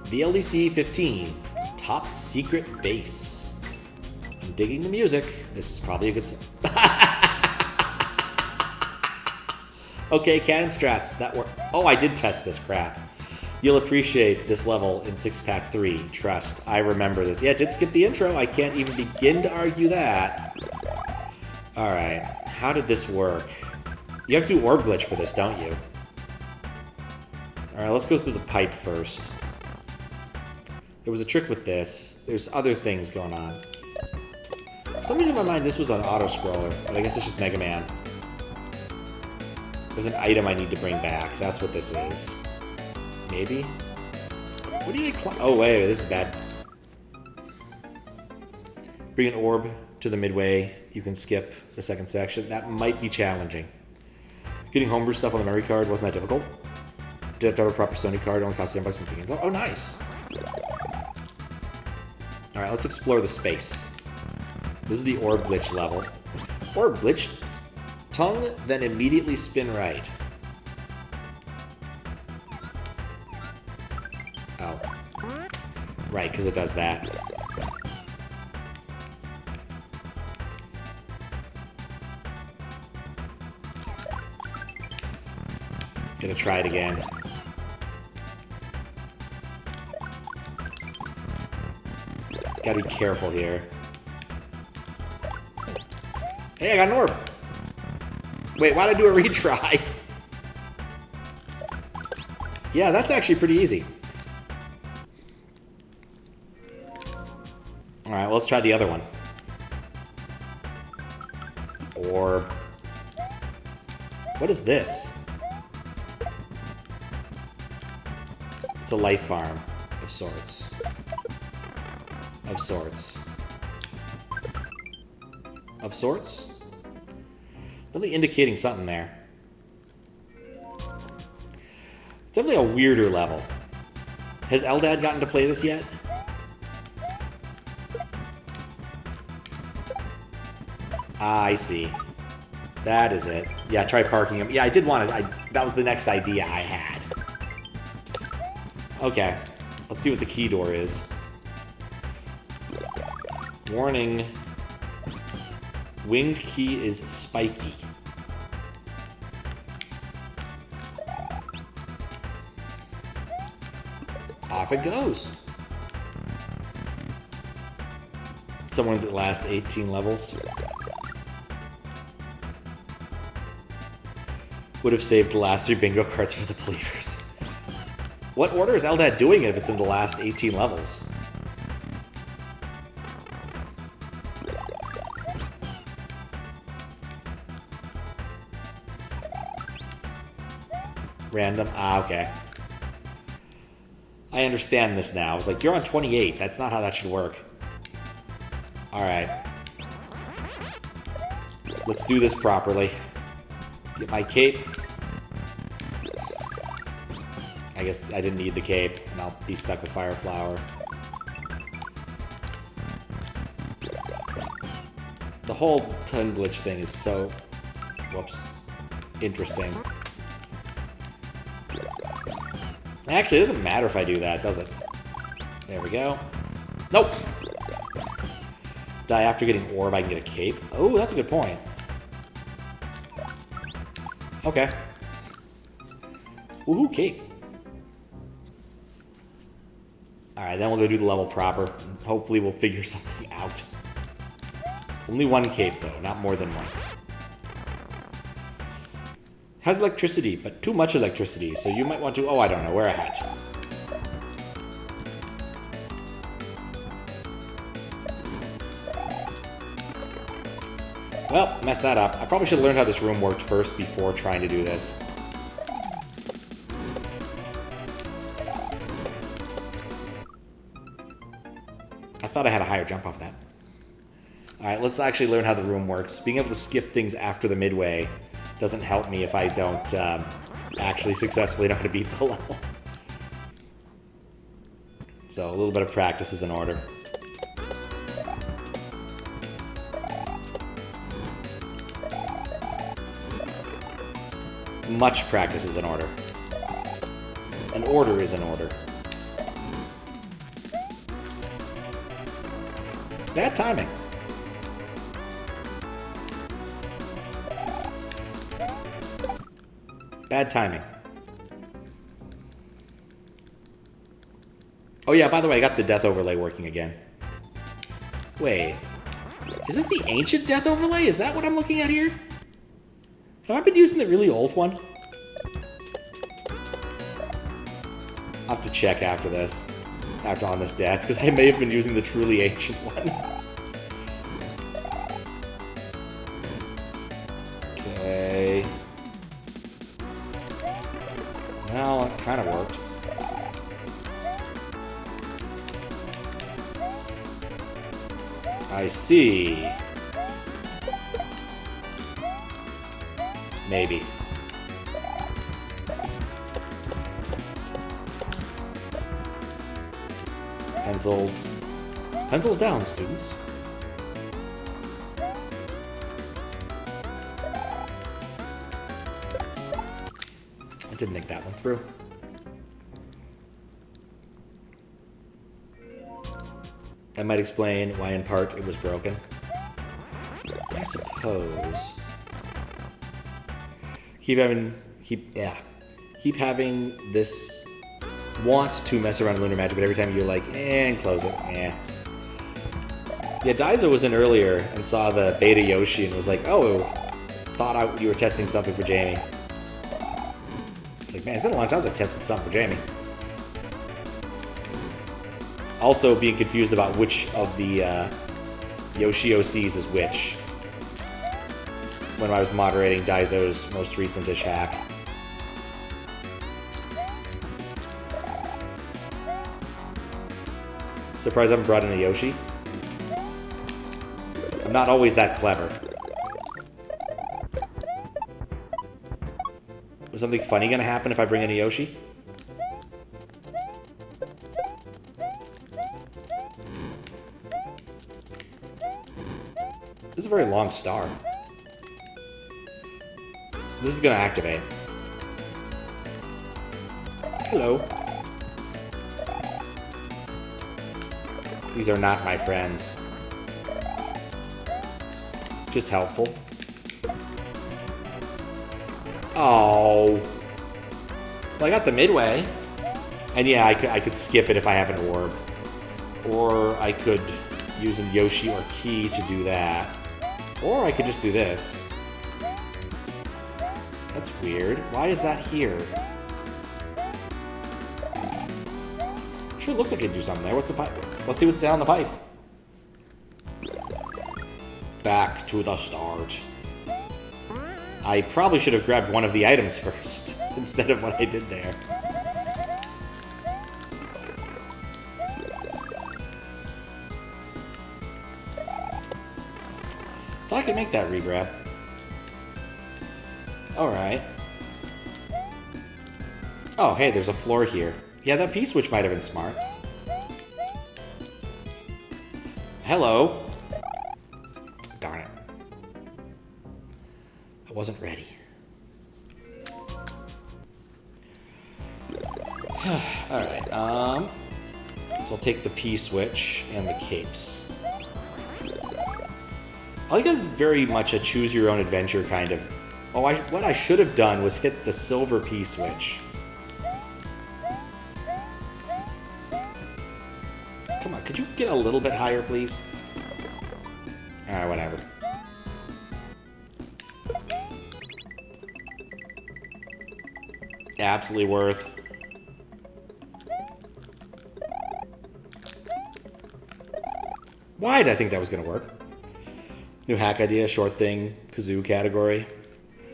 VLDC15, top secret base. I'm digging the music. This is probably a good song. Okay, Cannon Strats, that worked. Oh, I did test this crap. You'll appreciate this level in 6-Pack 3, trust. I remember this. Yeah, it did skip the intro. I can't even begin to argue that. Alright, how did this work? You have to do Orb Glitch for this, don't you? Alright, let's go through the pipe first. There was a trick with this. There's other things going on. For some reason in my mind this was an auto-scroller, but I guess it's just Mega Man. There's an item I need to bring back. That's what this is. Maybe? What do you oh, wait, this is bad. Bring an orb to the midway. You can skip the second section. That might be challenging. Getting homebrew stuff on the memory card wasn't that difficult. Did have to have a proper Sony card. It only cost $10 from the game. Oh, nice. Alright, let's explore the space. This is the orb glitch level. Orb glitch. Tongue, then immediately spin right. Oh. Right, because it does that. Gonna try it again. Gotta be careful here. Hey, I got an orb! Wait, why'd I do a retry? Yeah, that's actually pretty easy. Alright, well, let's try the other one. Orb. What is this? It's a life farm of sorts. Of sorts. Of sorts? Definitely indicating something there. Definitely a weirder level. Has Eldad gotten to play this yet? Ah, I see. That is it. Yeah, try parking him. Yeah, I did want to... that was the next idea I had. Okay. Let's see what the key door is. Warning. Winged key is spiky. Off it goes. Someone at the last 18 levels. Would have saved the last 3 bingo cards for the believers. What order is Eldad doing it if it's in the last 18 levels? Random? Ah, okay. I understand this now. I was like, you're on 28. That's not how that should work. Alright. Let's do this properly. Get my cape. I guess I didn't need the cape, and I'll be stuck with Fire Flower. The whole tongue glitch thing is so... whoops. Interesting. Actually, it doesn't matter if I do that, does it? There we go. Nope! Die after getting orb, I can get a cape. Oh, that's a good point. Okay. Woohoo, cape. Alright, then we'll go do the level proper. Hopefully we'll figure something out. Only one cape, though, not more than one. Has electricity, but too much electricity, so you might want to... oh, I don't know, wear a hat. Well, messed that up. I probably should have learned how this room worked first before trying to do this. I thought I had a higher jump off that. Alright, let's actually learn how the room works. Being able to skip things after the midway doesn't help me if I don't actually successfully know how to beat the level. So a little bit of practice is in order. Much practice is in order. An order is in order. Bad timing. Bad timing. Oh yeah, by the way, I got the death overlay working again. Wait. Is this the ancient death overlay? Is that what I'm looking at here? Have I been using the really old one? I'll have to check after this. After on this death, because I may have been using the truly ancient one. Okay. Well, it kind of worked. I see. Maybe. Pencils. Pencils down, students. I didn't think that one through. That might explain why, in part, it was broken. I suppose. Keep having this want to mess around with Lunar Magic, but every time you're like, and close it, Yeah, Daizo was in earlier and saw the beta Yoshi and was like, oh, thought you were testing something for Jamie. It's like, man, it's been a long time since I've tested something for Jamie. Also being confused about which of the Yoshi OCs is which when I was moderating Daizo's most recent-ish hack. Surprised I haven't brought in a Yoshi. I'm not always that clever. Was something funny gonna happen if I bring in a Yoshi? This is a very long star. This is gonna activate. Hello. These are not my friends. Just helpful. Oh. Well, I got the midway. And yeah, I could skip it if I have an orb. Or I could use a Yoshi or Key to do that. Or I could just do this. That's weird. Why is that here? Sure looks like it could do something there. What's the pipe? Let's see what's down the pipe. Back to the start. I probably should have grabbed one of the items first, instead of what I did there. Thought I could make that regrab. Alright. Oh, hey, there's a floor here. Yeah, that P-switch might have been smart. Hello. Darn it. I wasn't ready. Alright, so I'll take the P-switch and the capes. I like this is very much a choose-your-own-adventure kind of... Oh, what I should have done was hit the silver P-switch. Come on, could you get a little bit higher, please? Alright, whatever. Absolutely worth. Why did I think that was going to work? New hack idea, short thing, kazoo category.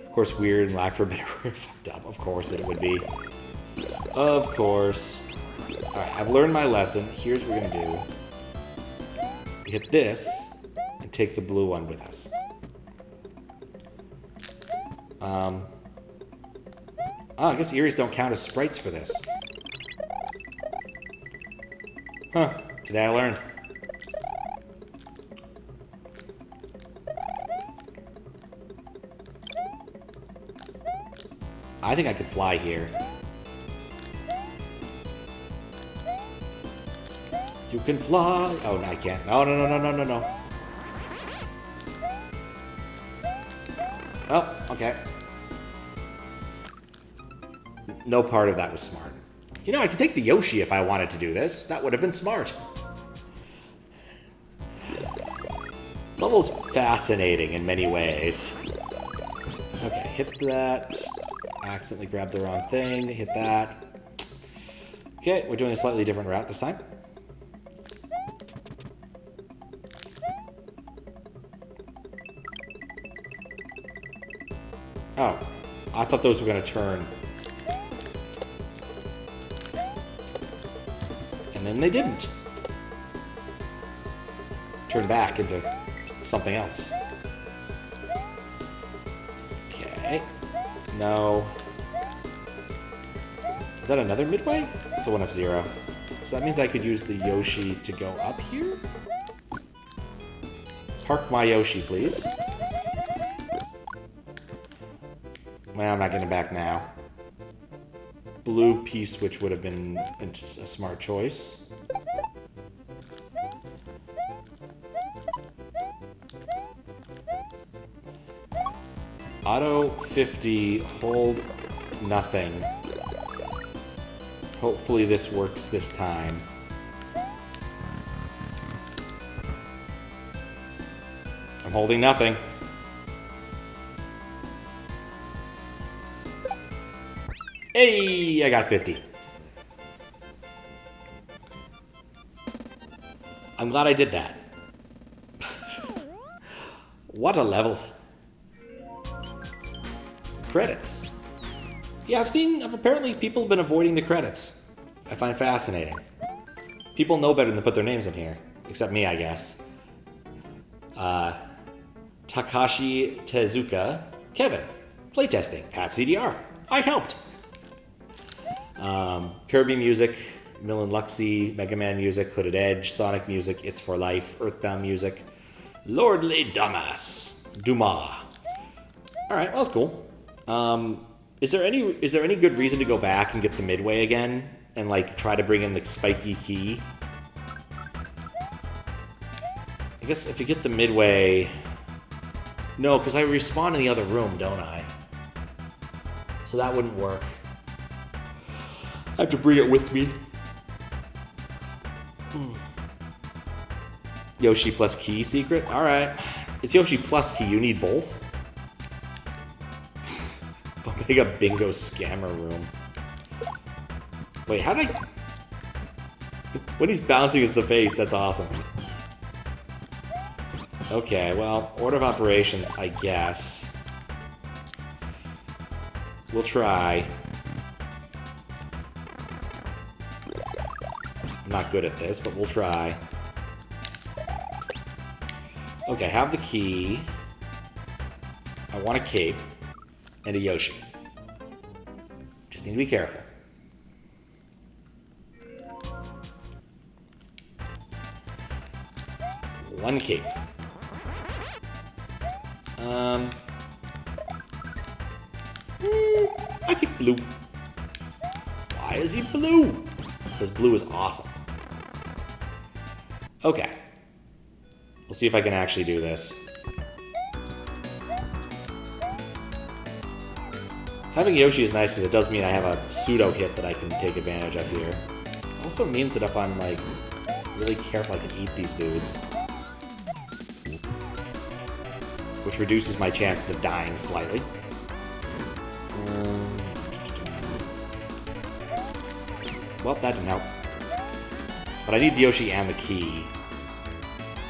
Of course, weird and lack for a better word. Fucked up. Of course it would be. Of course. Alright, I've learned my lesson. Here's what we're going to do. We hit this, and take the blue one with us. I guess Eries don't count as sprites for this. Huh. Today I learned. I think I could fly here. You can fly. Oh, no, I can't. No, no, no, no, no, no, no. Oh, okay. No part of that was smart. You know, I could take the Yoshi if I wanted to do this. That would have been smart. This level's fascinating in many ways. Okay, hit that. Accidentally grabbed the wrong thing. Hit that. Okay, we're doing a slightly different route this time. Oh, I thought those were going to turn. And then they didn't. Turn back into something else. Okay. No. Is that another midway? It's a 1F0. So that means I could use the Yoshi to go up here? Park my Yoshi, please. Well, I'm not getting it back now. Blue P-switch would have been a smart choice. Auto 50, hold nothing. Hopefully this works this time. I'm holding nothing. Hey, I got 50. I'm glad I did that. What a level. Credits. Yeah, apparently people have been avoiding the credits. I find fascinating. People know better than to put their names in here. Except me, I guess. Takashi Tezuka. Kevin. Playtesting. Pat CDR. I helped. Kirby music. Milan Luxie. Mega Man music. Hooded Edge. Sonic music. It's for Life. Earthbound music. Lordly Dumas. Alright, well, that's cool. Is there any good reason to go back and get the midway again and like try to bring in the spiky key? I guess if you get the midway, no, because I respawn in the other room, don't I? So that wouldn't work. I have to bring it with me. Yoshi plus key secret. All right, it's Yoshi plus key. You need both. Omega Bingo Scammer Room. Wait, how did I... When he's bouncing is the face, that's awesome. Okay, well, order of operations, I guess. We'll try. I'm not good at this, but we'll try. Okay, have the key. I want a cape. And a Yoshi. Just need to be careful. One cape. I think blue. Why is he blue? Because blue is awesome. Okay. We'll see if I can actually do this. Having Yoshi is nice because it does mean I have a pseudo hit that I can take advantage of here. Also means that if I'm like really careful, I can eat these dudes. Which reduces my chances of dying slightly. Well, that didn't help. But I need the Yoshi and the key.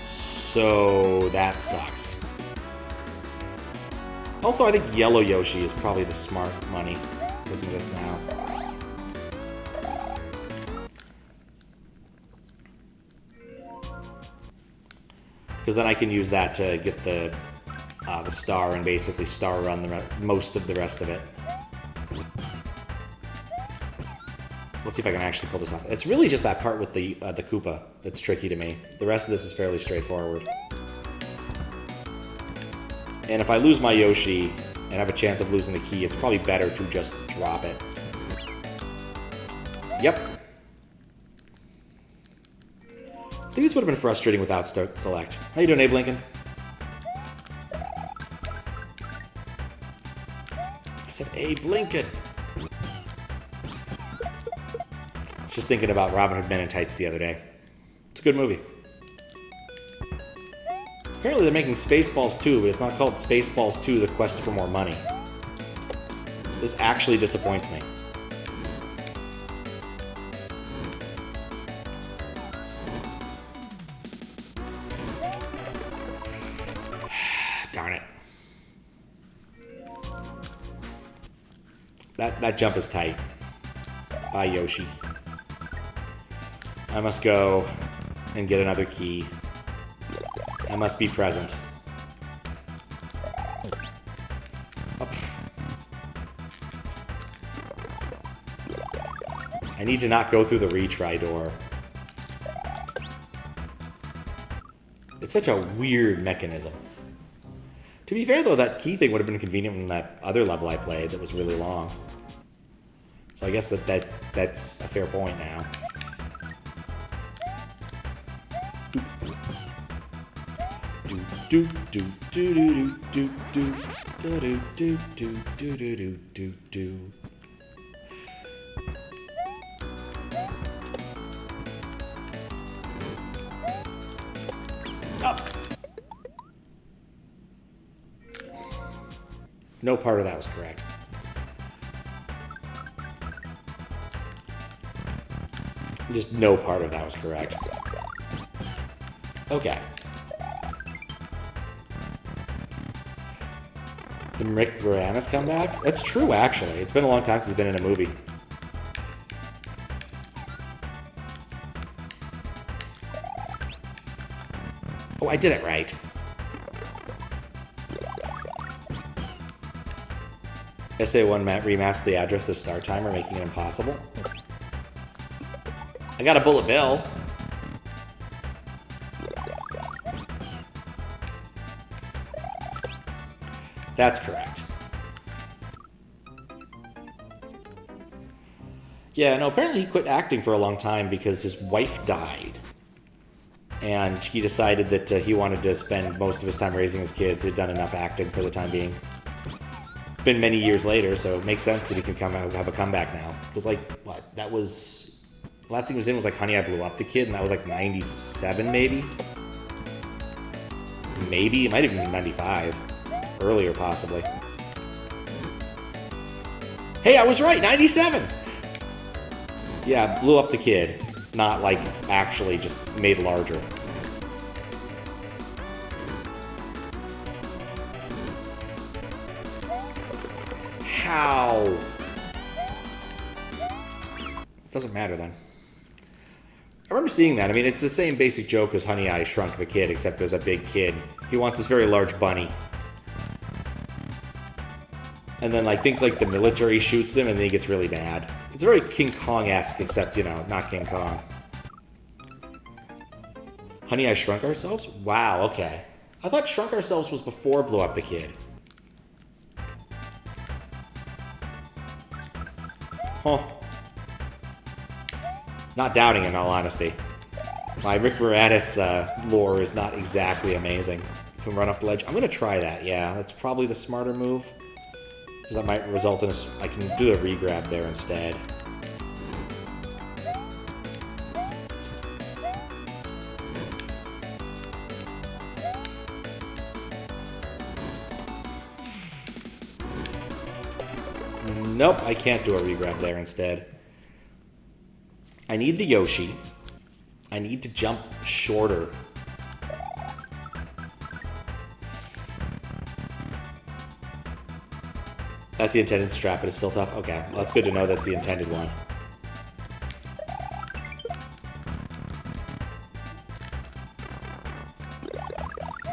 So that sucks. Also, I think yellow Yoshi is probably the smart money. Looking at this now. Because then I can use that to get the star and basically star run most of the rest of it. Let's see if I can actually pull this off. It's really just that part with the Koopa that's tricky to me. The rest of this is fairly straightforward. And if I lose my Yoshi and have a chance of losing the key, it's probably better to just drop it. Yep. These would have been frustrating without select. How you doing, Abe Lincoln? I said Abe Lincoln. Just thinking about Robin Hood Men in Tights the other day. It's a good movie. Apparently they're making Spaceballs 2, but it's not called Spaceballs 2, The Quest for More Money. This actually disappoints me. Darn it. That jump is tight. Bye, Yoshi. I must go and get another key. I must be present. Oh. I need to not go through the retry door. It's such a weird mechanism. To be fair, though, that key thing would have been convenient in that other level I played that was really long. So I guess that's a fair point now. Do do do do do do do do do do do do do. Up. No part of that was correct. Just no part of that was correct. Okay. Did Rick Moranis come back? That's true, actually. It's been a long time since he's been in a movie. Oh, I did it right. SA1 remaps the address to the start timer, making it impossible. I got a bullet bill. That's correct. Yeah, no, apparently he quit acting for a long time because his wife died. And he decided that he wanted to spend most of his time raising his kids. He'd done enough acting for the time being. Been many years later, so it makes sense that he can have a comeback now. Because, like, what? That was... The last thing he was in was, like, Honey, I Blew Up the Kid, and that was, like, 97, maybe? Maybe? It might have even been 95. Earlier, possibly. Hey, I was right! 97! Yeah, Blew Up the Kid. Not, like, actually just made larger. How? Doesn't matter, then. I remember seeing that. I mean, it's the same basic joke as Honey, I Shrunk the Kid, except there's a big kid. He wants this very large bunny. And then I think, like, the military shoots him, and then he gets really mad. It's very King Kong-esque, except, you know, not King Kong. Honey, I Shrunk Ourselves? Wow, okay. I thought Shrunk Ourselves was before Blew Up the Kid. Huh. Not doubting, in all honesty. My Rick Moranis lore is not exactly amazing. Can run off the ledge. I'm going to try that, yeah. That's probably the smarter move. Because that might result in I can do a regrab there instead. Nope, I can't do a regrab there instead. I need the Yoshi. I need to jump shorter. That's the intended strap, but it's still tough? Okay, well, that's good to know that's the intended one.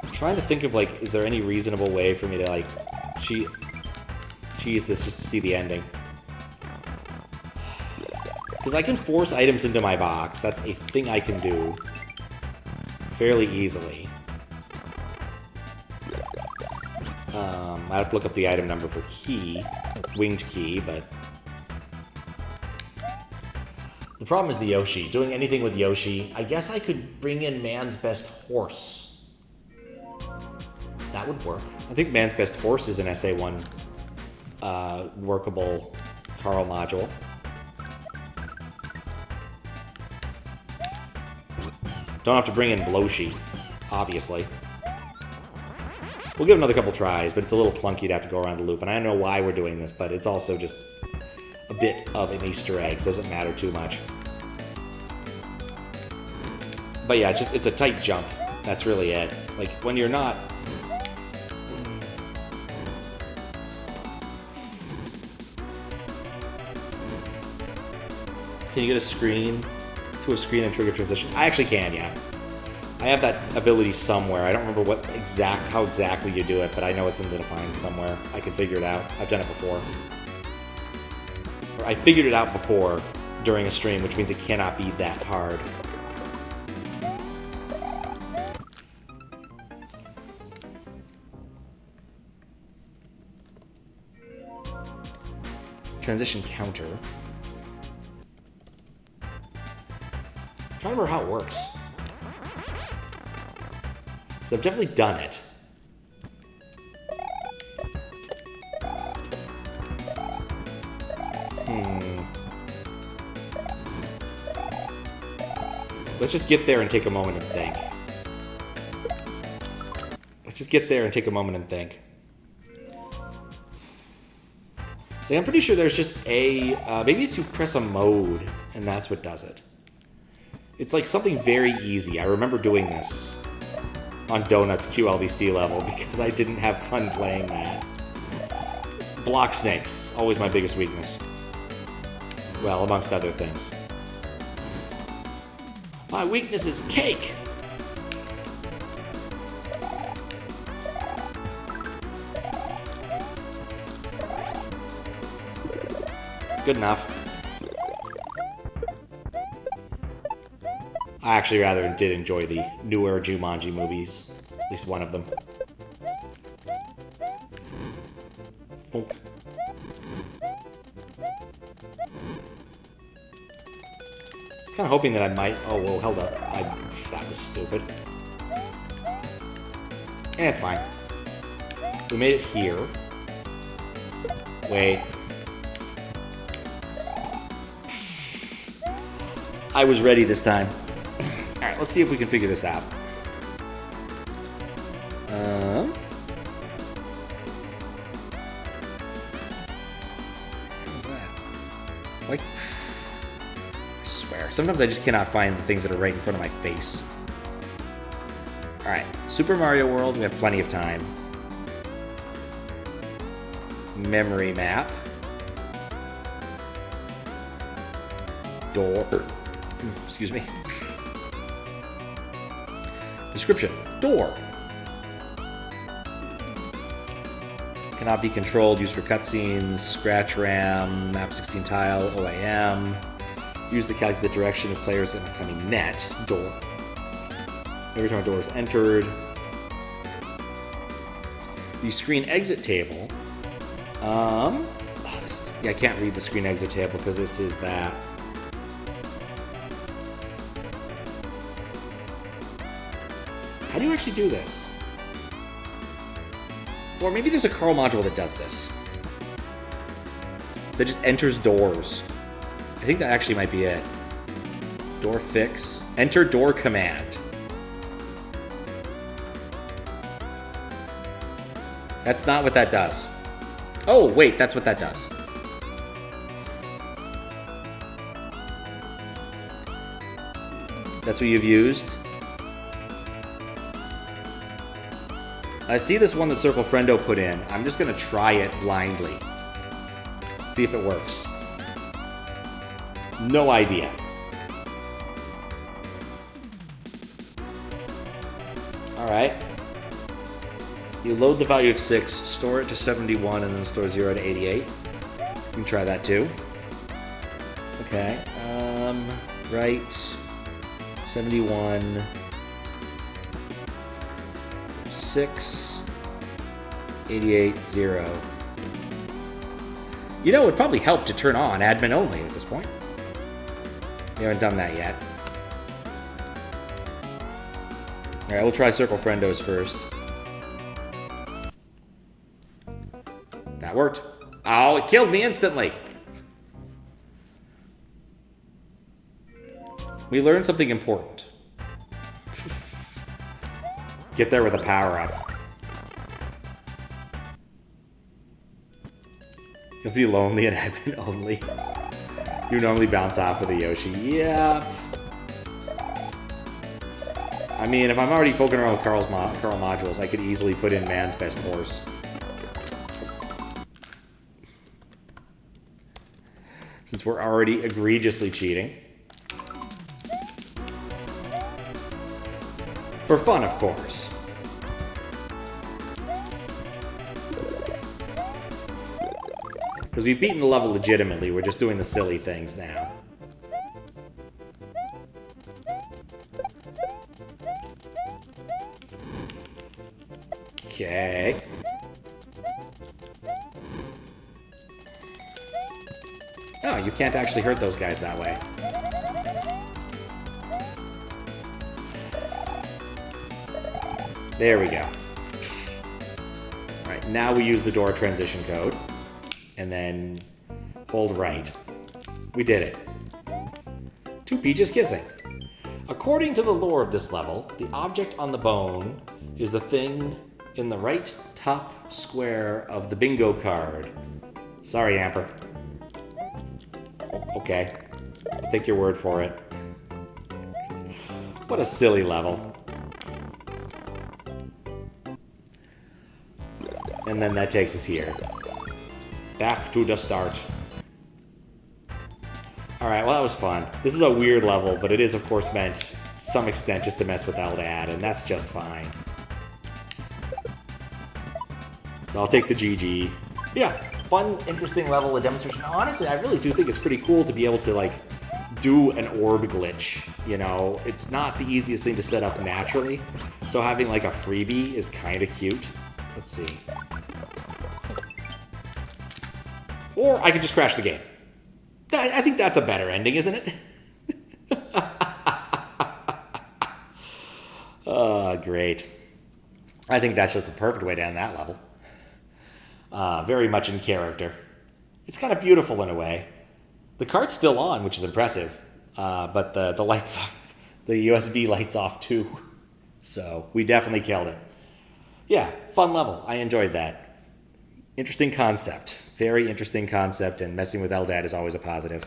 I'm trying to think of, like, is there any reasonable way for me to, like, cheese this just to see the ending? Because I can force items into my box. That's a thing I can do fairly easily. I have to look up the item number for key, winged key, but The problem is the Yoshi. Doing anything with Yoshi, I guess I could bring in Man's Best Horse. That would work. I think Man's Best Horse is an SA1 workable Carl module. Don't have to bring in Bloshi, obviously. We'll give it another couple tries, but it's a little clunky to have to go around the loop. And I don't know why we're doing this, but it's also just a bit of an Easter egg, so it doesn't matter too much. But yeah, it's a tight jump. That's really it. Like, when you're not... Can you get a screen to a screen and trigger transition? I actually can, yeah. I have that ability somewhere. I don't remember how exactly you do it, but I know it's in the defines somewhere. I can figure it out. I've done it before. Or I figured it out before during a stream, which means it cannot be that hard. Transition counter. I'm trying to remember how it works. So I've definitely done it. Let's just get there and take a moment and think. Let's just get there and take a moment and think. Yeah, I'm pretty sure there's just a... maybe it's you press a mode, and that's what does it. It's like something very easy. I remember doing this on Donut's QLDC level because I didn't have fun playing that. Block snakes, always my biggest weakness. Well, amongst other things. My weakness is cake! Good enough. I actually rather did enjoy the newer Jumanji movies. At least one of them. Funk. I was kind of hoping that I might... Oh, whoa, held up. That was stupid. And it's fine. We made it here. Wait. I was ready this time. Alright, let's see if we can figure this out. What's that? Like, I swear. Sometimes I just cannot find the things that are right in front of my face. Alright, Super Mario World, we have plenty of time. Memory map. Door. Excuse me. Description. Door. Cannot be controlled, used for cutscenes, scratch RAM, map 16 tile, OAM. Use to calculate the direction of players in the coming net. Door. Every time a door is entered. The screen exit table. I can't read the screen exit table because this is that. How do you actually do this? Or maybe there's a Carl module that does this. That just enters doors. I think that actually might be it. Door fix. Enter door command. That's not what that does. Oh, wait, that's what that does. That's what you've used? I see this one that Circle Friendo put in. I'm just going to try it blindly. See if it works. No idea. Alright. You load the value of 6, store it to 71, and then store 0 to 88. You can try that too. Okay. Right. 71... 6, 88, 0. You know, it would probably help to turn on admin only at this point. We haven't done that yet. Alright, we'll try Circle Friendos first. That worked. Oh, it killed me instantly! We learned something important. Get there with a power-up. You'll be lonely and admin only. You normally bounce off with a Yoshi. Yep. I mean, if I'm already poking around with Carl modules, I could easily put in Man's Best Horse. Since we're already egregiously cheating. For fun, of course. Because we've beaten the level legitimately, we're just doing the silly things now. Okay. Oh, you can't actually hurt those guys that way. There we go. Alright, now we use the door transition code. And then hold right. We did it. Two peaches kissing. According to the lore of this level, the object on the bone is the thing in the right top square of the bingo card. Sorry, Amper. Okay. I'll take your word for it. What a silly level. And then that takes us here. Back to the start. Alright, well that was fun. This is a weird level, but it is of course meant to some extent just to mess with Eldad, and that's just fine. So I'll take the GG. Yeah, fun, interesting level of demonstration. Honestly, I really do think it's pretty cool to be able to, like, do an orb glitch, you know? It's not the easiest thing to set up naturally, so having, like, a freebie is kind of cute. Let's see. Or I could just crash the game. I think that's a better ending, isn't it? Oh, great. I think that's just the perfect way to end that level. Very much in character. It's kind of beautiful in a way. The card's still on, which is impressive. But the lights, the USB lights off too. So we definitely killed it. Yeah, fun level. I enjoyed that. Interesting concept. Very interesting concept, and messing with Eldad is always a positive.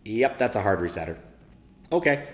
Yep, that's a hard resetter. Okay.